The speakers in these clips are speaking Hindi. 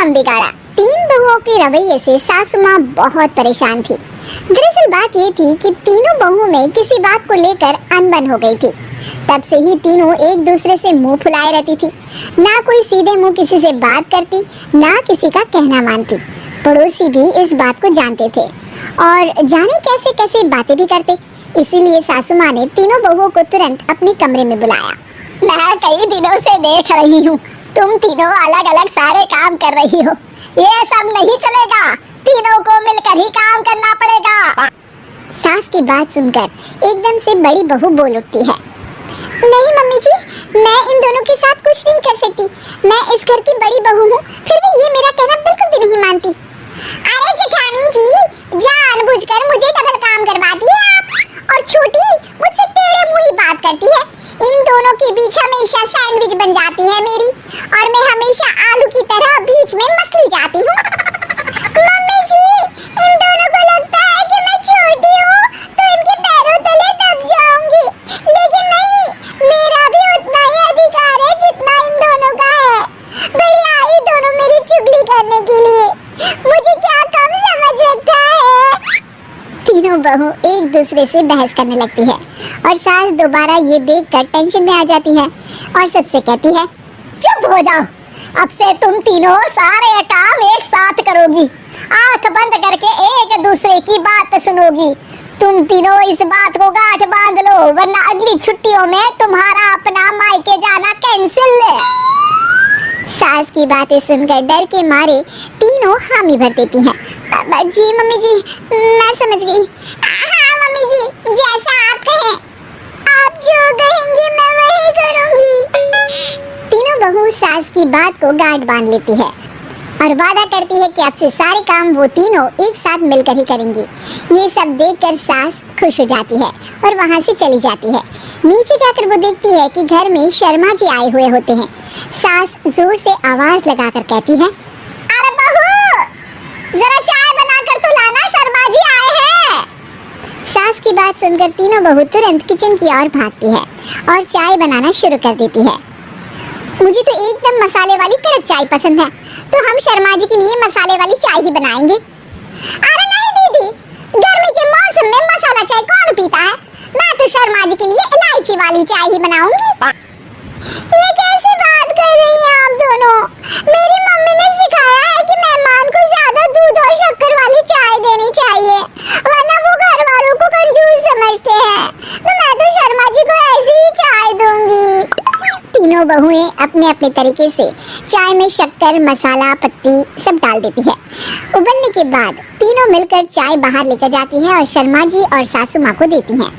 काम बिगाड़ा। तीन बहुओं के रवैये से सासू माँ बहुत परेशान थी। दरअसल बात ये थी कि तीनों बहुओं में किसी बात को लेकर अनबन हो गई थी। तब से ही तीनों एक दूसरे से मुंह फुलाए रहती थी। ना कोई सीधे मुंह किसी से बात करती, ना किसी का कहना मानती। पड़ोसी भी इस बात को जानते थे और जाने कैसे कैसे बातें भी करते। इसीलिए सासू माँ ने तीनों बहुओं को तुरंत अपने कमरे में बुलाया। मैं कई दिनों से देख रही हूँ, तुम तीनों अलग अलग सारे काम कर रही हो। ये सब नहीं चलेगा, तीनों को मिलकर ही काम करना पड़ेगा। सास की बात सुनकर एकदम से बड़ी बहू बोल उठती है। नहीं मम्मी जी, मैं इन दोनों के साथ कुछ नहीं कर सकती। मैं इस घर की बड़ी बहू हूँ, फिर भी ये मेरा कहना बिल्कुल भी नहीं मानती। अरे जेठानी जी, जानबूझकर मुझे डबल काम करवाती है आप, और छोटी मुझसे टेढ़े मुंह ही बात करती है। इन दोनों के बीच हमेशा सैंडविच बन जाती है मेरी, और मैं हमेशा आलू की तरह बीच में मसली जाती हूँ। मम्मी जी, इन दोनों को लगता है कि मैं छोटी हूँ तो इनके पैरों तले दब जाऊंगी, लेकिन नहीं, मेरा भी उतना ही अधिकार है जितना इन दोनों का है। बड़ी आई दोनों मेरी चुगली करने के लिए, मुझे क्या कम समझ रखा है। तीनों बहू एक दूसरे से बहस करने लगती है और सास दोबारा ये देखकर टेंशन में आ जाती है और सबसे कहती है, चुप हो जाओ, अब से तुम तीनों सारे काम एक साथ करोगी, आंख बंद करके एक दूसरे की बात सुनोगी। तुम तीनों इस बात को गांठ बांध लो, वरना अगली छुट्टियों में तुम्हारा अपना मायके जाना कैंसिल है। सास की बातें सुनकर डर के मारे तीनों हामी भर देती हैं। जी मम्मी जी, मैं समझ गई। हाँ मम्मी जी, जैसा आप कहें, आप जो कहेंगी मैं वही करूंगी। तीनों बहू सास की बात को गांठ बांध लेती है और वादा करती है कि अब से सारे काम वो तीनों एक साथ मिलकर ही करेंगी। ये सब देखकर सास खुश हो जाती है और वहाँ से चली जाती है। नीचे जाकर वो देखती है कि घर में शर्मा जी आए हुए होते हैं। सास जोर से आवाज लगाकर कहती है, अरे बहू, जरा चाय बनाकर तो लाना, शर्मा जी आए हैं। सास की बात सुनकर तीनों बहू तुरंत किचन की ओर भागती है और चाय बनाना शुरू कर देती है। मुझे तो एकदम मसाले वाली कड़क चाय पसंद है, तो हम शर्मा जी के लिए मसाले वाली चाय ही बनाएंगे। अरे नहीं दीदी, गर्मी के मौसम में मसाला चाय कौन पीता है? मैं तो शर्मा जी के लिए इलायची वाली चाय ही बनाऊंगी। ये कैसी बात कर रही हैं आप दोनों? मेरी मम्मी ने सिखाया है कि मेहमान को ज्यादा दूध और शक्कर वाली चाय देनी चाहिए, वरना वो घर वालों को कंजूस समझते हैं। तो मैं तो शर्मा जी को ऐसी ही चाय दूंगी। तीनों बहुएं अपने अपने तरीके से चाय में शक्कर, मसाला, पत्ती सब डाल देती है। उबलने के बाद तीनों मिलकर चाय बाहर लेकर जाती है और शर्मा जी और सासू माँ को देती हैं।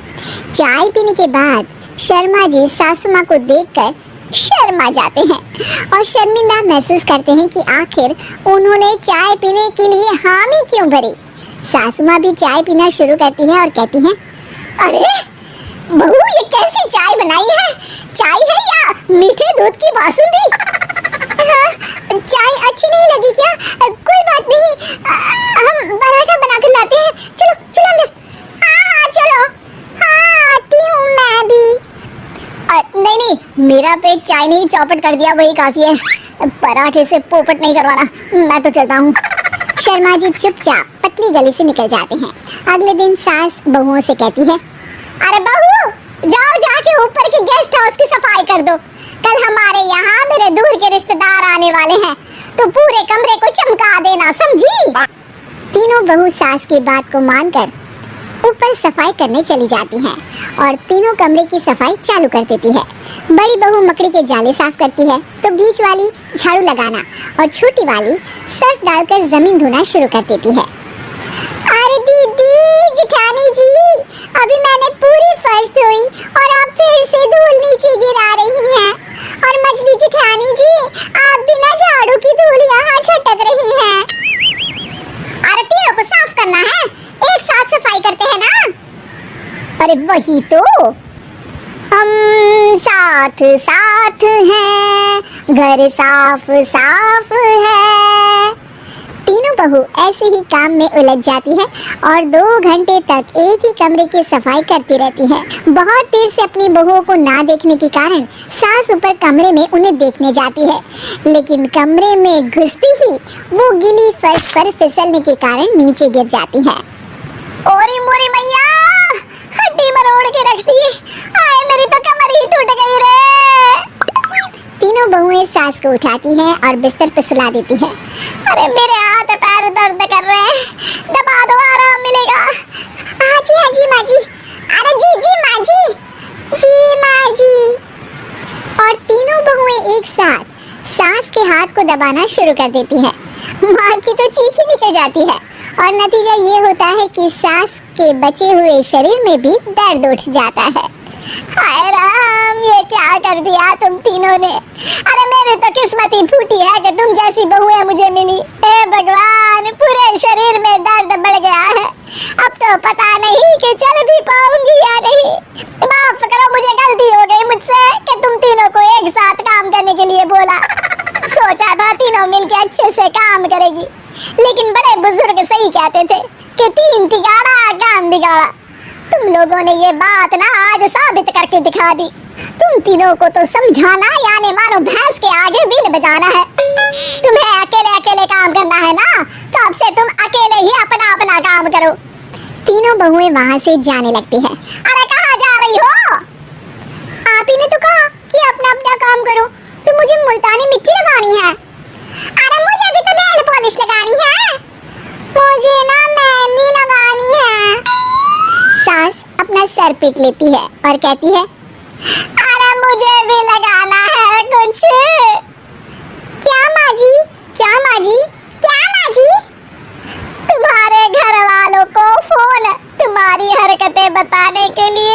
चाय पीने के बाद शर्मा जी सासू माँ को देखकर शर्मा जाते हैं और शर्मिंदा महसूस करते हैं कि आखिर उन्होंने चाय पीने के लिए हामी क्यों भरी। सासू माँ भी चाय पीना शुरू करती है और कहती हैं, अरे बहू, ये कैसी चाय बनाई है? चाय है या मीठे दूध की बासुंदी? हाँ, चाय अच्छी नहीं लगी क्या? कोई बात नहीं, हम पराठा बनाकर लाते हैं। चलो चलो अंदर। हाँ चलो। हाँ, आती हूँ मैं भी। नहीं, मेरा पेट चाय ने ही चौपट कर दिया, वही काफी है। पराठे से पोपट नहीं करवाना, मैं तो चलता हूँ। शर्मा जी चुपचाप पतली गली से निकल जाते हैं। अगले दिन सास बहुओं से कहती है, अरे बहू, जाओ जाके ऊपर के गेस्ट हाउस की सफाई कर दो। कल हमारे यहाँ मेरे दूर के रिश्तेदार आने वाले हैं, तो पूरे कमरे को चमका देना, समझी? तीनों बहू सास की बात को मानकर ऊपर सफाई करने चली जाती हैं और तीनों कमरे की सफाई चालू कर देती है। बड़ी बहू मकड़ी के जाले साफ करती है, तो बीच वाली झाड़ू लगाना और छोटी वाली सर्फ डालकर जमीन धोना शुरू कर देती है। अरे दीदी, जेठानी जी, अभी मैंने पूरी फर्श धोई और आप फिर से धूल नीचे गिरा रही हैं। और मछली जेठानी जी, आप बिना झाड़ू की धूल यहाँ छटक रही हैं। अरे तीनों को साफ करना है, एक साथ सफाई करते हैं ना। अरे वही तो, हम साथ साथ हैं, घर साफ साफ है। तीनों बहू ऐसे ही काम में उलझ जाती है और 2 घंटे तक एक ही कमरे की सफाई करती रहती है। बहुत देर से अपनी बहुओं को ना देखने के कारण सास ऊपर कमरे में उन्हें देखने जाती है, लेकिन कमरे में घुसती ही वो गीली फर्श पर फिसलने के कारण नीचे गिर जाती है। ओरी मोरी मैया, हड्डी मरोड़ के रख दी, आए मेरी तो कमर ही टूट गई रे। तीनों बहुएं सास को उठाती हैं और बिस्तर पर सुला देती है। अरे मेरे हाथ पैर दर्द कर रहे हैं, दबा दो आराम मिलेगा। हाँ जी माँ जी। अरे जी माँ जी। और तीनों बहुएं एक साथ सास के हाथ को दबाना शुरू कर देती हैं। माँ की तो चीख ही निकल जाती है और नतीजा ये होता है कि सास के बचे हुए शरीर में भी दर्द उठ जाता है। हाय राम, ये क्या कर दिया तुम तीनों ने। अरे मेरी तो किस्मत ही फूटी है कि तुम जैसी बहुएं मुझे मिली। हे भगवान, पूरे शरीर में दर्द बढ़ गया है। अब तो पता नहीं कि चल भी पाऊंगी या नहीं। माफ करो, मुझे गलती हो गई मुझसे कि तुम तीनों को एक साथ काम करने के लिए बोला। सोचा था तीनों मिलके अच्छे से काम करेगी, लेकिन बड़े बुजुर्ग सही कहते थे कि 3 तिगाड़ा काम बिगाड़ा। तुम लोगों ने ये बात ना आज साबित करके दिखा दी। तुम तीनों को तो समझाना यानी मानो भैंस के आगे बीन बजाना है। तुम्हें अकेले काम करना है ना, तो अब से तुम अकेले ही अपना काम करो। तीनों बहुएं वहाँ से जाने लगती है। अरे कहाँ जा रही हो? आप ही ने तो कहा कि अपना काम करो, तो मुझे मुल्तानी मिट्टी लगानी है। अरे मुझे भी तो नेल पॉलिश लगानी है। मुझे ना मेहंदी लगानी है। सास अपना सर पीट लेती है और कहती है, अरे मुझे भी लगाना है कुछ। क्या माँ जी? तुम्हारे घर वालों को फोन तुम्हारी हरकतें बताने के लिए